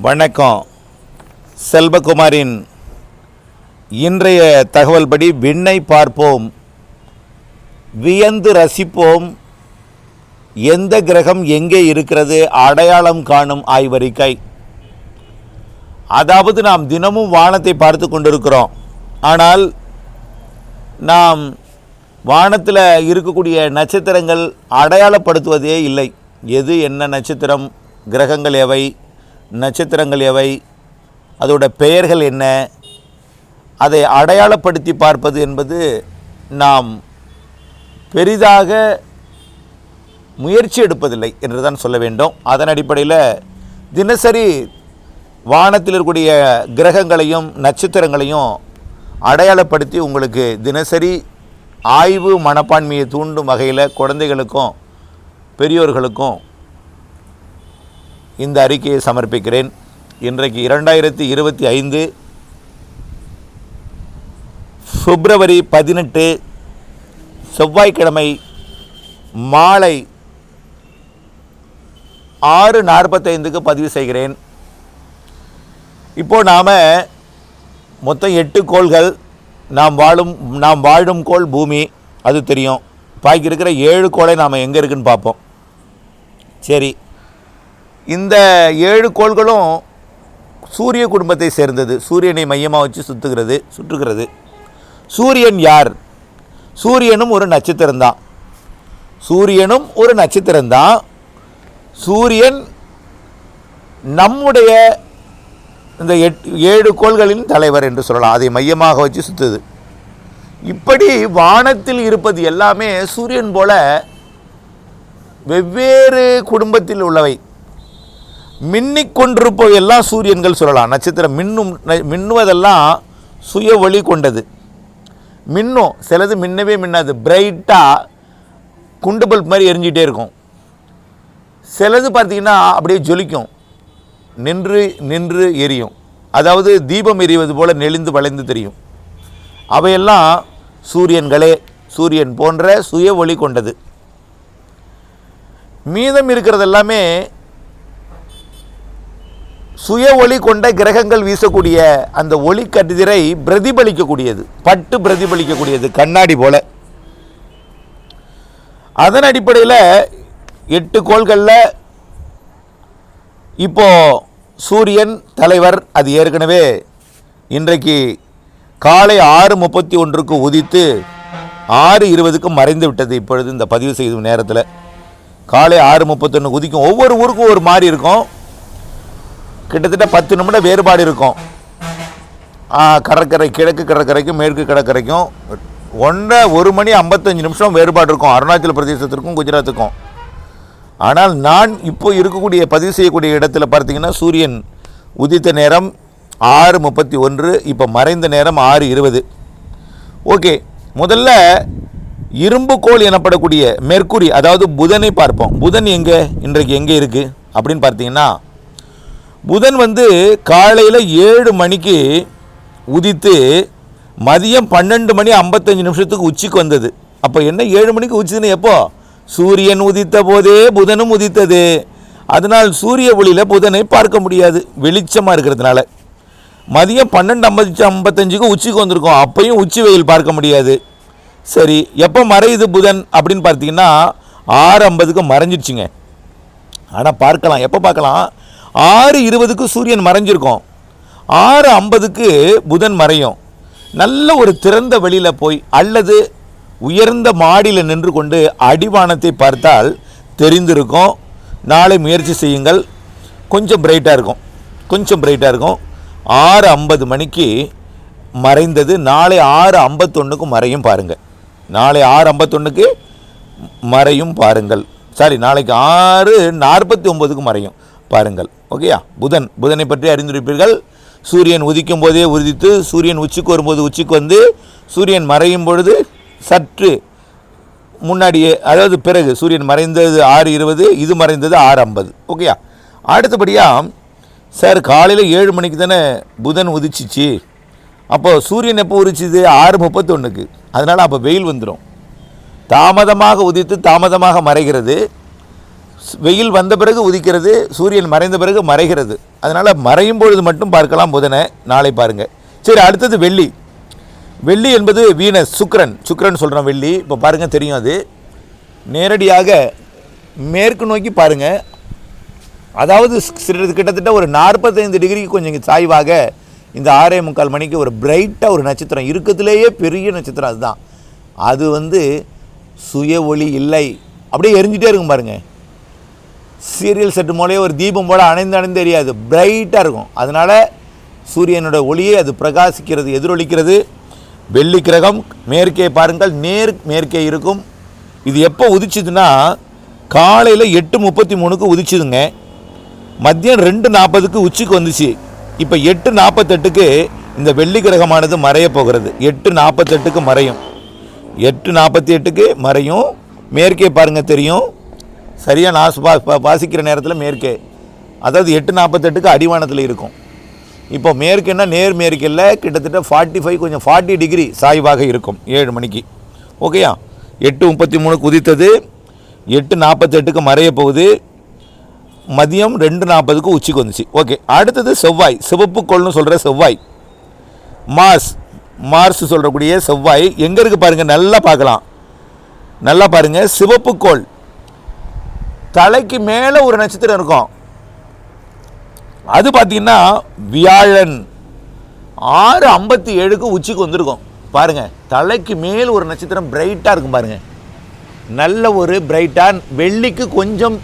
வணக்கம். செல்வகுமாரின் இன்றைய தகவல் படி விண்ணை பார்ப்போம், வியந்து ரசிப்போம், எந்த கிரகம் எங்கே இருக்கிறது அடையாளம் காணும் ஆய்வறிக்கை. அதாவது நாம் தினமும் வானத்தை பார்த்து கொண்டிருக்கிறோம். ஆனால் நாம் வானத்தில் இருக்கக்கூடிய நட்சத்திரங்கள் அடையாளப்படுத்துவதே இல்லை. எது என்ன நட்சத்திரம், கிரகங்கள் எவை, நட்சத்திரங்கள் எவை, அதோட பெயர்கள் என்ன, அதை அடையாளப்படுத்தி பார்ப்பது என்பது நாம் பெரிதாக முயற்சி எடுப்பதில்லை என்று தான் சொல்ல வேண்டும். அதன் அடிப்படையில் தினசரி வானத்தில் இருக்கக்கூடிய கிரகங்களையும் நட்சத்திரங்களையும் அடையாளப்படுத்தி உங்களுக்கு தினசரி ஆய்வு மனப்பான்மையை தூண்டும் வகையில் குழந்தைகளுக்கும் பெரியோர்களுக்கும் இந்த அறிக்கையை சமர்ப்பிக்கிறேன். இன்றைக்கு 2025 பிப்ரவரி 18 செவ்வாய்க்கிழமை மாலை 6:45 பதிவு செய்கிறேன். இப்போது நாம் மொத்தம் 8 கோள்கள், நாம் வாழும் கோள் பூமி, அது தெரியும். பாக்கி இருக்கிற 7 கோளை நாம் எங்கே இருக்குன்னு பார்ப்போம். சரி, இந்த 7 கோள்களும் சூரிய குடும்பத்தை சேர்ந்தது. சூரியனை மையமாக வச்சு சுற்றுகிறது. சூரியன் யார்? சூரியனும் ஒரு நட்சத்திரம்தான். சூரியன் நம்முடைய இந்த 7 கோள்களின் தலைவர் என்று சொல்லலாம். அதை மையமாக வச்சு சுற்றுது. இப்படி வானத்தில் இருப்பது எல்லாமே சூரியன் போல வெவ்வேறு குடும்பத்தில் உள்ளவை. மின்னிக்கொண்டிருப்பவையெல்லாம் சூரியன்கள் சொல்லலாம். நட்சத்திரம் மின்னுவதெல்லாம் சுய ஒளி கொண்டது. மின்னும், சிலது மின்னவே மின்னாது, பிரைட்டாக குண்டு பல்ப் மாதிரி எரிஞ்சிகிட்டே இருக்கும். சிலது பார்த்திங்கன்னா அப்படியே ஜொலிக்கும், நின்று எரியும். அதாவது தீபம் எரிவது போல் நெளிந்து வளைந்து தெரியும். அவையெல்லாம் சூரியன்களே, சூரியன் போன்ற சுய ஒளி கொண்டது. மீதம் இருக்கிறது எல்லாமே சுய ஒளி கொண்ட கிரகங்கள் வீசக்கூடிய அந்த ஒளி கதிரை பிரதிபலிக்கக்கூடியது, பட்டு பிரதிபலிக்கக்கூடியது, கண்ணாடி போல. அதன் அடிப்படையில் 8 கோள்களில் இப்போ சூரியன் தலைவர். அது ஏற்கனவே இன்றைக்கு காலை 6:31 உதித்து 6:20 மறைந்து விட்டது. இப்பொழுது இந்த பதிவு செய்யும் நேரத்தில் காலை 6:31 உதிக்கும். ஒவ்வொரு ஊருக்கும் ஒரு மாதிரி இருக்கும். கிட்டத்தட்ட 10 நிமிடம் வேறுபாடு இருக்கும். கடற்கரை, கிழக்கு கடற்கரைக்கும் மேற்கு கடற்கரைக்கும் 1 மணி 55 நிமிஷம் வேறுபாடு இருக்கும், அருணாச்சல பிரதேசத்திற்கும் குஜராத்துக்கும். ஆனால் நான் இப்போ இருக்கக்கூடிய பதிவு செய்யக்கூடிய இடத்துல பார்த்தீங்கன்னா சூரியன் உதித்த நேரம் 6:31, இப்போ மறைந்த நேரம் 6:20. ஓகே, முதல்ல இரும்புக்கோள் எனப்படக்கூடிய மெர்க்குரி, அதாவது புதனை பார்ப்போம். புதன் இன்றைக்கு எங்கே இருக்குது அப்படின்னு பார்த்தீங்கன்னா, புதன் காலையில் 7 மணிக்கு உதித்து மதியம் 12:55 உச்சிக்கு வந்தது. அப்போ என்ன 7 மணிக்கு உச்சிதுன்னு எப்போ? சூரியன் உதித்த போதே புதனும் உதித்தது. அதனால் சூரிய ஒளியில் புதனை பார்க்க முடியாது, வெளிச்சமாக இருக்கிறதுனால. மதியம் 12:55 உச்சிக்கு வந்திருக்கோம், அப்பையும் உச்சி வெயில் பார்க்க முடியாது. சரி, எப்போ மறையுது புதன் அப்படின்னு பார்த்தீங்கன்னா 6:50 மறைஞ்சிடுச்சுங்க. ஆனால் பார்க்கலாம், எப்போ பார்க்கலாம்? 6:20 சூரியன் மறைஞ்சிருக்கும், 6:50 புதன் மறையும். நல்ல ஒரு திறந்த வெளியில் போய் அல்லது உயர்ந்த மாடியில் நின்று கொண்டு அடிவானத்தை பார்த்தால் தெரிந்திருக்கும். நாளை முயற்சி செய்யுங்கள், கொஞ்சம் பிரைட்டாக இருக்கும். 6:50 மணிக்கு மறைந்தது, நாளை 6:51 மறையும் பாருங்கள். நாளை 6:51 மறையும் பாருங்கள். சாரி, நாளைக்கு 6:49 மறையும் பாருங்கள். ஓகேயா? புதனை பற்றி அறிந்திருப்பீர்கள். சூரியன் உதிக்கும் போதே உதித்து சூரியன் உச்சிக்கு வரும்போது உச்சிக்கு வந்து சூரியன் மறையும் பொழுது சற்று முன்னாடியே, அதாவது பிறகு சூரியன் மறைந்தது 6:20, இது மறைந்தது 6:50. ஓகேயா? அடுத்தபடியாக சார், காலையில் 7 மணிக்கு தானே புதன் உதிச்சிச்சு, அப்போது சூரியன் எப்போ உதிச்சுது? 6:31. அதனால் அப்போ வெயில் வந்துடும். தாமதமாக உதித்து தாமதமாக மறைகிறது. வெயில் வந்த பிறகு உதிக்கிறது, சூரியன் மறைந்த பிறகு மறைகிறது. அதனால் மறையும் பொழுது மட்டும் பார்க்கலாம் புதனை, நாளை பாருங்கள். சரி, அடுத்தது வெள்ளி. வெள்ளி என்பது வீனஸ், சுக்கிரன் சொல்கிறோம். வெள்ளி இப்போ பாருங்கள் தெரியும், அது நேரடியாக மேற்கு நோக்கி பாருங்கள். அதாவது கிட்டத்தட்ட ஒரு 45 டிகிரிக்கு கொஞ்சம் சாய்வாக இந்த 6:45 மணிக்கு ஒரு பிரைட்டாக ஒரு நட்சத்திரம், இருக்கிறதுலேயே பெரிய நட்சத்திரம் அதுதான். அது சுய ஒளி இல்லை, அப்படியே எரிஞ்சிட்டே இருக்கும் பாருங்கள். சீரியல் செட்டு மூலையே ஒரு தீபம் போல் அணைந்து எரியாது, பிரைட்டாக இருக்கும். அதனால் சூரியனோட ஒளியை அது பிரகாசிக்கிறது, எதிரொலிக்கிறது. வெள்ளி கிரகம் மேற்கே பாருங்கள், மேற்கே இருக்கும். இது எப்போ உதிச்சுதுன்னா காலையில் 8:33க்கு உதிச்சுதுங்க. மதியம் 2:40க்கு உச்சிக்கு வந்துச்சு. இப்போ 8:48க்கு இந்த வெள்ளி கிரகமானது மறைய போகிறது. 8:48க்கு மறையும். 8:48க்கு மறையும். மேற்கே பாருங்கள் தெரியும், சரியாக நான் வாசிக்கிற நேரத்தில் மேற்கே, அதாவது 8:48க்கு அடிவானத்தில் இருக்கும். இப்போ மேற்குன்னா மேற்கில் கிட்டத்தட்ட 45 கொஞ்சம் 40 டிகிரி சாய்வாக இருக்கும் 7 மணிக்கு. ஓகேயா, 8:33க்கு உதித்தது, 8:48க்கு மறைய போகுது, மதியம் 2:40க்கு உச்சிக்கு வந்துச்சு. ஓகே, அடுத்தது செவ்வாய், சிவப்பு கோள்னு சொல்கிற செவ்வாய், மார்ஸ் சொல்கிறக்கூடிய செவ்வாய் எங்கே இருக்குது பாருங்கள், நல்லா பார்க்கலாம். நல்லா பாருங்கள், சிவப்பு கோள் தலைக்கு மேலே ஒரு நட்சத்திரம் இருக்கும். அது பார்த்தீங்கன்னா வியாழன் 6:57க்கு உச்சிக்கு வந்திருக்கும். பாருங்கள், தலைக்கு மேல் ஒரு நட்சத்திரம் பிரைட்டாக இருக்கும் பாருங்கள், நல்ல ஒரு பிரைட்டாக. வெள்ளிக்கு கொஞ்சம்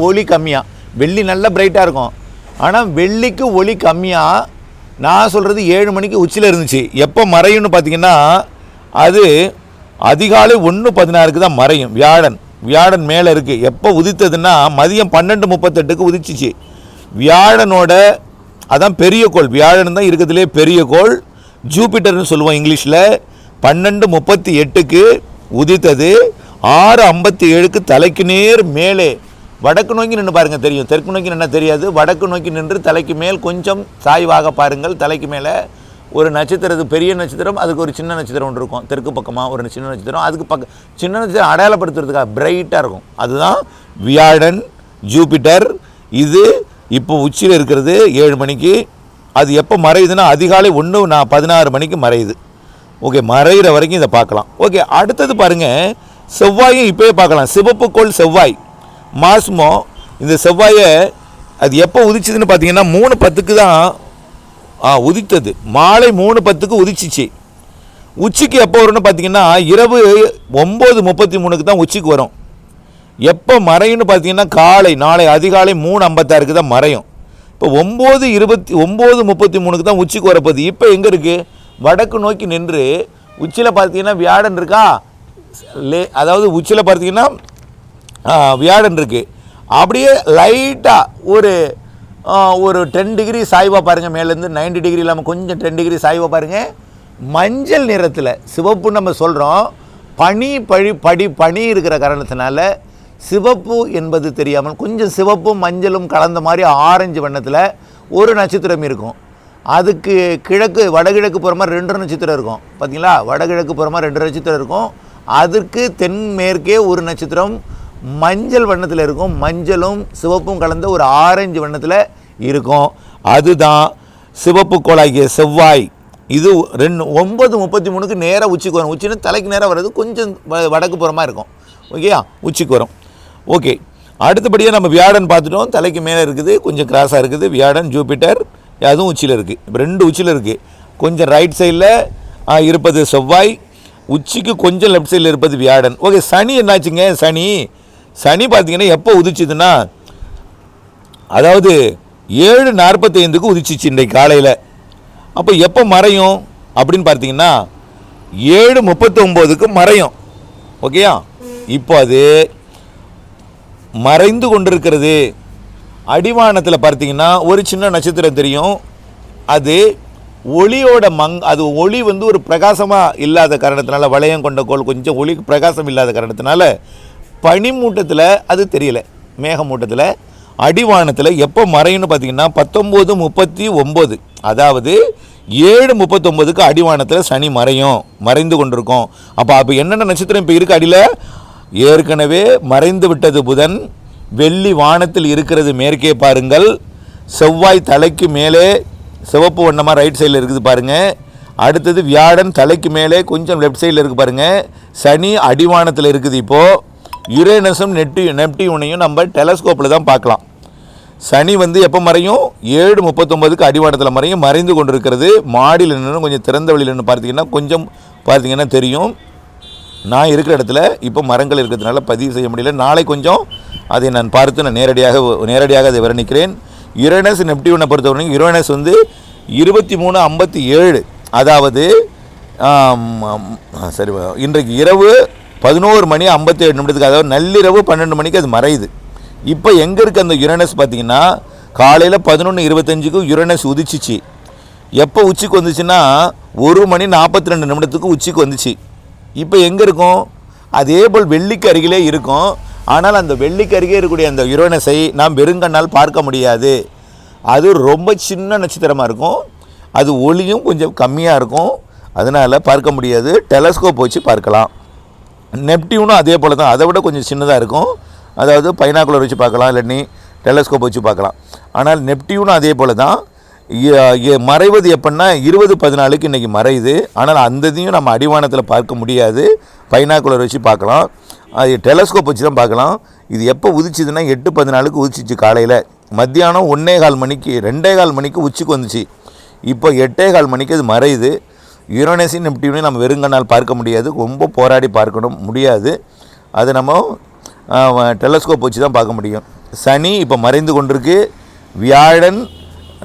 ஒளி கம்மியாக, வெள்ளி நல்ல பிரைட்டாக இருக்கும். ஆனால் வெள்ளிக்கு ஒளி கம்மியாக, நான் சொல்கிறது 7 மணிக்கு உச்சியில் இருந்துச்சு. எப்போ மறையும்னு பார்த்தீங்கன்னா அது அதிகாலை 1:16க்கு தான் மறையும். வியாழன் மேலே இருக்குது. எப்போ உதித்ததுன்னா மதியம் 12:38க்கு உதிச்சிச்சு. வியாழனோட அதான் பெரிய கோள், வியாழன் தான் இருக்கிறதுலே பெரிய கோள், ஜூபிட்டர்னு சொல்லுவோம் இங்கிலீஷில். 12:38க்கு உதித்தது, 6:57க்கு தலைக்கு நேர் மேலே வடக்கு நோக்கி நின்று பாருங்கள் தெரியும், தெற்கு நோக்கி நின்று தெரியாது, வடக்கு நோக்கி நின்று தலைக்கு மேல் கொஞ்சம் சாய்வாக பாருங்கள். தலைக்கு மேலே ஒரு நட்சத்திரம், பெரிய நட்சத்திரம், அதுக்கு ஒரு சின்ன நட்சத்திரம் ஒன்று இருக்கும், தெற்கு பக்கமாக ஒரு சின்ன நட்சத்திரம், அதுக்கு சின்ன நட்சத்திரம் அடையாளப்படுத்துறதுக்காக பிரைட்டாக இருக்கும். அதுதான் வியாழன், ஜூபிட்டர். இது இப்போ உச்சியில் இருக்கிறது 7 மணிக்கு. அது எப்போ மறையுதுன்னா அதிகாலை 1:16 மணிக்கு மறையுது. ஓகே, மறைகிற வரைக்கும் இதை பார்க்கலாம். ஓகே, அடுத்தது பாருங்கள், செவ்வாயும் இப்போயே பார்க்கலாம். சிவப்பு கோள் செவ்வாய், மாஸ்மோ. இந்த செவ்வாயை அது எப்போ உதிச்சதுன்னு பார்த்தீங்கன்னா 3:10க்கு தான் உதித்தது. மாலை 3:10க்கு உதிச்சிச்சு. உச்சிக்கு எப்போ வரும்னு பார்த்தீங்கன்னா இரவு 9:33க்கு தான் உச்சிக்கு வரும். எப்போ மறையும்னு பார்த்தீங்கன்னா நாளை அதிகாலை 3:56க்கு தான் மறையும். இப்போ 9:33க்கு தான் உச்சிக்கு வரப்போகுது. இப்போ எங்கே இருக்குது, வடக்கு நோக்கி நின்று உச்சியில் பார்த்தீங்கன்னா வியாழன் இருக்கா, அதாவது உச்சியில் பார்த்தீங்கன்னா வியாழன் இருக்குது. அப்படியே லைட்டாக ஒரு 10 டிகிரி சாய்வாக பாருங்கள், மேலேருந்து 90 டிகிரி இல்லாமல் கொஞ்சம் 10 டிகிரி சாய்வாக பாருங்கள். மஞ்சள் நிறத்தில், சிவப்பு நம்ம சொல்கிறோம், பனி இருக்கிற காரணத்தினால சிவப்பு என்பது தெரியாமல் கொஞ்சம் சிவப்பும் மஞ்சளும் கலந்த மாதிரி ஆரஞ்சு வண்ணத்தில் ஒரு நட்சத்திரம் இருக்கும். அதுக்கு வடகிழக்கு புறமாக 2 நட்சத்திரம் இருக்கும். பார்த்தீங்களா, வடகிழக்கு புறமாக 2 நட்சத்திரம் இருக்கும். அதற்கு தென்மேற்கே ஒரு நட்சத்திரம் மஞ்சள் வண்ணத்தில் இருக்கும். மஞ்சளும் சிவப்பும் கலந்த ஒரு ஆரஞ்சு வண்ணத்தில் இருக்கும். அதுதான் சிவப்பு கோளாகிய செவ்வாய். இது 9:33க்கு நேராக உச்சிக்கு வரும். உச்சின்னு தலைக்கு நேராக வர்றது கொஞ்சம் வடக்கு புறமாக இருக்கும். ஓகேயா, உச்சிக்கு வரும். ஓகே, அடுத்தபடியாக நம்ம வியாழன் பார்த்துட்டோம், தலைக்கு மேலே இருக்குது, கொஞ்சம் கிராஸாக இருக்குது. வியாழன், ஜூபிட்டர் அதுவும் உச்சியில் இருக்குது. இப்போ 2 உச்சியில் இருக்குது. கொஞ்சம் ரைட் சைடில் இருப்பது செவ்வாய், உச்சிக்கு கொஞ்சம் லெஃப்ட் சைடில் இருப்பது வியாழன். ஓகே, சனி என்னாச்சுங்க, சனி பார்த்தீங்கன்னா எப்போ உதிச்சுதுன்னா அதாவது 7:45க்கு உதிச்சிச்சு இன்றைக்கு காலையில். அப்போ எப்போ மறையும் அப்படின்னு பார்த்தீங்கன்னா 7:39க்கு மறையும். ஓகேயா, இப்போ அது மறைந்து கொண்டிருக்கிறது. அடிவானத்தில் பார்த்தீங்கன்னா ஒரு சின்ன நட்சத்திரம் தெரியும். அது ஒளியோட அது ஒளி ஒரு பிரகாசமாக இல்லாத காரணத்தினால, வளையம் கொண்ட கோள் கொஞ்சம் ஒளி பிரகாசம் இல்லாத காரணத்தினால பனிமூட்டத்தில் அது தெரியல. மேகமூட்டத்தில் அடிவானத்தில் எப்போ மறையும்னு பார்த்தீங்கன்னா 19:39, அதாவது 7:39க்கு அடிவானத்தில் சனி மறைந்து கொண்டிருக்கும். அப்போ என்னென்ன நட்சத்திரம் இப்போ இருக்குது அடியில்? ஏற்கனவே மறைந்து விட்டது புதன், வெள்ளி வானத்தில் இருக்கிறது மேற்கே பாருங்கள். செவ்வாய் தலைக்கு மேலே சிவப்பு வண்ணமாக ரைட் சைடில் இருக்குது பாருங்கள். அடுத்தது வியாழன் தலைக்கு மேலே கொஞ்சம் லெஃப்ட் சைடில் இருக்குது பாருங்கள். சனி அடிவானத்தில் இருக்குது. இப்போது யுரேனஸும் நெப்டியூனையும் நம்ம டெலஸ்கோப்பில் தான் பார்க்கலாம். சனி வந்து எப்போ மறையும்? 7:39க்கு அடிவானத்தில் மறையும். மறைந்து கொண்டிருக்கிறது. மாடியில் நின்று கொஞ்சம் திறந்த வெளியில் நின்று பார்த்தீங்கன்னா தெரியும். நான் இருக்கிற இடத்துல இப்போ மரங்கள் இருக்கிறதுனால பதிவு செய்ய முடியல. நாளை கொஞ்சம் அதை நான் பார்த்து நான் நேரடியாக அதை வர்ணிக்கிறேன். யுரேனஸ் நெப்டியூனை பொறுத்தவரைக்கும் யுரேனஸ் வந்து 23:57, அதாவது சரி, இன்றைக்கு இரவு 11:57, அதாவது நள்ளிரவு 12 மணிக்கு அது மறையுது. இப்போ எங்கே இருக்குது அந்த யுரேனஸ் பார்த்தீங்கன்னா, காலையில் 11:25க்கு யுரேனஸ் உதிச்சிச்சு. எப்போ உச்சிக்கு வந்துச்சுன்னா 1:42 உச்சிக்கு வந்துச்சு. இப்போ எங்கே இருக்கும்? அதே போல் வெள்ளிக்கு அருகிலே இருக்கும். ஆனால் அந்த வெள்ளிக்கு அருகே இருக்கக்கூடிய அந்த யுரேனஸை நாம் வெறுங்கண்ணால் பார்க்க முடியாது. அது ரொம்ப சின்ன நட்சத்திரமாக இருக்கும். அது ஒளியும் கொஞ்சம் கம்மியாக இருக்கும். அதனால் பார்க்க முடியாது. டெலஸ்கோப் வச்சு பார்க்கலாம். நெப்டியூனும் அதே போல் தான், அதை விட கொஞ்சம் சின்னதாக இருக்கும். அதாவது பைனாக்குலர் வச்சு பார்க்கலாம், இல்லாட்டி டெலஸ்கோப் வச்சு பார்க்கலாம். ஆனால் நெப்டியூனும் அதே போல் தான். மறைவது எப்படின்னா 20:14க்கு இன்றைக்கி மறையுது. ஆனால் அந்த இதையும் நம்ம அடிவானத்தில் பார்க்க முடியாது. பைனாக்குலர் வச்சு பார்க்கலாம். அது டெலஸ்கோப் வச்சு தான் பார்க்கலாம். இது எப்போ உதிச்சுதுன்னா 8:14க்கு உதிச்சிச்சு. காலையில் மத்தியானம் 1:15 மணிக்கு 2:15 மணிக்கு உச்சிக்கு வந்துச்சு. இப்போ 8:15 மணிக்கு அது மறையுது. யுரேனஸையும் நெப்டியூனையும் நம்ம வெறுங்கண்ணால் பார்க்க முடியாது. ரொம்ப போராடி பார்க்கணும் முடியாது. அது நம்ம டெலஸ்கோப் வச்சு தான் பார்க்க முடியும். சனி இப்போ மறைந்து கொண்டிருக்கு. வியாழன்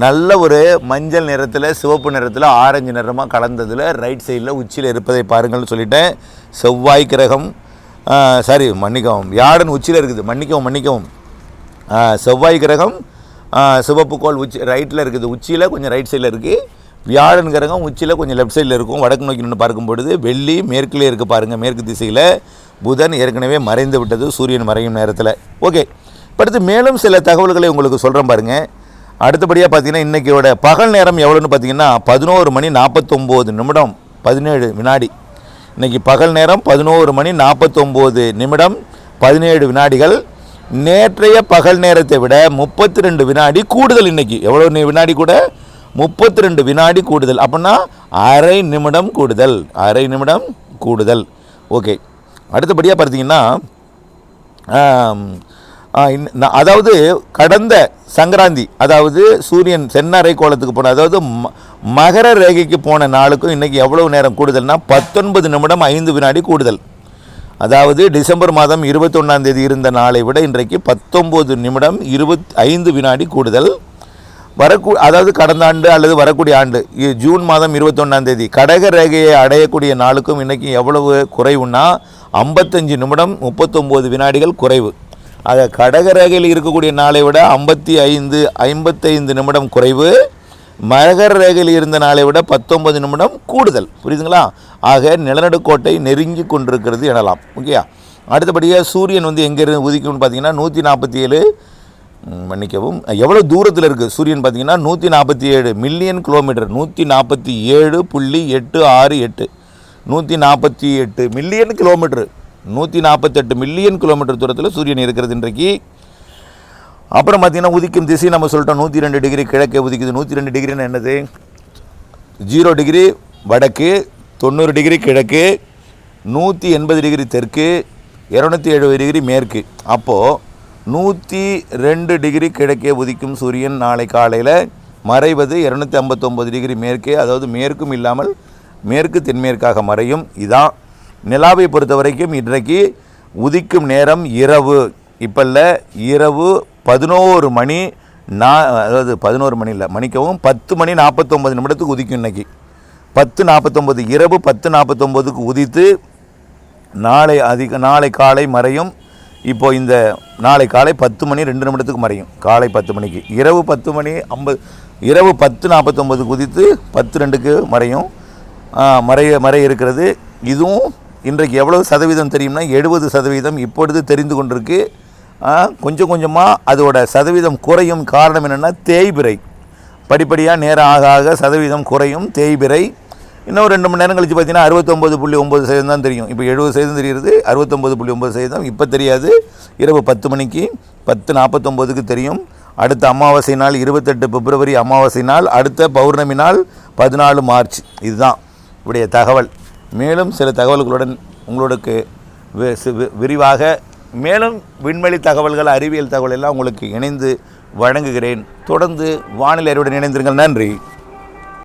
நல்ல ஒரு மஞ்சள் நிறத்தில், சிவப்பு நிறத்தில், ஆரஞ்சு நிறமாக கலந்ததில் ரைட் சைடில் உச்சியில் இருப்பதை பாருங்கள்னு சொல்லிட்டேன். செவ்வாய் கிரகம் வியாழன் உச்சியில் இருக்குது. மன்னிக்கவும். செவ்வாய் கிரகம் சிவப்பு கோள் ரைட்டில் இருக்குது. உச்சியில் கொஞ்சம் ரைட் சைடில் இருக்குது. வியாழன் கிரகம் உச்சியில் கொஞ்சம் லெஃப்ட் சைடில் இருக்கும். வடக்கு நோக்கி நின்று பார்க்கும்பொழுது வெள்ளி மேற்கிலே இருக்குது பாருங்கள், மேற்கு திசையில். புதன் ஏற்கனவே மறைந்து விட்டது சூரியன் மறையும் நேரத்தில். ஓகே, அடுத்து மேலும் சில தகவல்களை உங்களுக்கு சொல்கிறேன் பாருங்கள். அடுத்தபடியாக பார்த்தீங்கன்னா இன்றைக்கியோட பகல் நேரம் எவ்வளோன்னு பார்த்தீங்கன்னா 11:49 17 வினாடி. இன்றைக்கி பகல் நேரம் 11:49 17 வினாடிகள். நேற்றைய பகல் நேரத்தை விட 32 வினாடி கூடுதல். இன்றைக்கி எவ்வளோ வினாடி கூட? 32 வினாடி கூடுதல். அப்படின்னா அரை நிமிடம் கூடுதல். ஓகே, அடுத்தபடியாக பார்த்தீங்கன்னா அதாவது கடந்த சங்கராந்தி, அதாவது சூரியன் சென்னரை கோலத்துக்கு போன, அதாவது மகர ரேகைக்கு போன நாளுக்கும் இன்றைக்கி எவ்வளவு நேரம் கூடுதல்னா 19:05 வினாடி கூடுதல். அதாவது டிசம்பர் மாதம் 21 இருந்த நாளை விட இன்றைக்கு 19:25 வினாடி கூடுதல். அதாவது கடந்த ஆண்டு அல்லது வரக்கூடிய ஆண்டு ஜூன் மாதம் 21 கடக ரேகையை அடையக்கூடிய நாளுக்கும் இன்றைக்கி எவ்வளவு குறைவுன்னா 55 நிமிடம் 39 வினாடிகள் குறைவு. ஆக கடக ரேகையில் இருக்கக்கூடிய நாளை விட 55 நிமிடம் குறைவு. மகர ரேகையில் இருந்த நாளை விட 19 நிமிடம் கூடுதல். புரியுதுங்களா? ஆக நிலநடுக்கோட்டை நெருங்கி கொண்டிருக்கிறது எனலாம். ஓகேயா? அடுத்தபடியாக சூரியன் வந்து எங்கேருந்து உதிக்கும்னு பார்த்தீங்கன்னா 147 எவ்வளோ தூரத்தில் இருக்குது சூரியன் பார்த்தீங்கன்னா 147 million kilometre, 147.868 148 million kilometre, 148 million kilometre தூரத்தில் சூரியன் இருக்கிறது இன்றைக்கு. அப்புறம் பார்த்திங்கன்னா உதிக்கும் திசை நம்ம சொல்லிட்டோம் 102 டிகிரி கிழக்கே உதிக்குது. 102 டிகிரின்னு என்னது? 0 டிகிரி வடக்கு, 90 டிகிரி கிழக்கு, 180 டிகிரி தெற்கு, 270 டிகிரி மேற்கு. அப்போது 102 டிகிரி கிழக்கே உதிக்கும் சூரியன் நாளை காலையில் மறைவது 259 டிகிரி மேற்கே, அதாவது மேற்கும் இல்லாமல் மேற்கு தென்மேற்காக மறையும். இதான் நிலாவை பொறுத்த வரைக்கும் இன்றைக்கு உதிக்கும் நேரம் இரவு. இப்போ இல்லை, இரவு 11 மணி அதாவது 11 மணி இல்லை, மணிக்கவும் 10:49 உதிக்கும். இன்றைக்கி 10:49 இரவு 10:49 உதித்து நாளை காலை மறையும். இப்போ இந்த நாளை காலை 10 மணி 2 மறையும். காலை 10 மணிக்கு இரவு 10:49 உதித்து 10:02 மறையும். மறைய இருக்கிறது. இதுவும் இன்றைக்கு எவ்வளவு சதவீதம் தெரியும்னா 70% இப்பொழுது தெரிந்து கொண்டிருக்கு. கொஞ்சம் கொஞ்சமாக அதோட சதவீதம் குறையும். காரணம் என்னென்னா தேய்பிறை. படிப்படியாக நேரம் ஆக ஆக சதவீதம் குறையும், தேய்பிறை. இன்னும் 2 மணி நேரம் கழித்து பார்த்தீங்கன்னா 69.9% தான் தெரியும். இப்போ 70% தெரிகிறது, 69.9% இப்போ தெரியாது. இரவு 10 மணிக்கு 10:49க்கு தெரியும். அடுத்த அமாவாசை நாள் 28 பிப்ரவரி அமாவாசை நாள், அடுத்த பௌர்ணமி நாள் 14 மார்ச். இதுதான் உடைய தகவல். மேலும் சில தகவல்களுடன் உங்களுக்கு விரிவாக மேலும் விண்வெளி தகவல்கள், அறிவியல் தகவல் எல்லாம் உங்களுக்கு இணைந்து வழங்குகிறேன். தொடர்ந்து வானிலை அறிவுடன் இணைந்திருங்கள். நன்றி.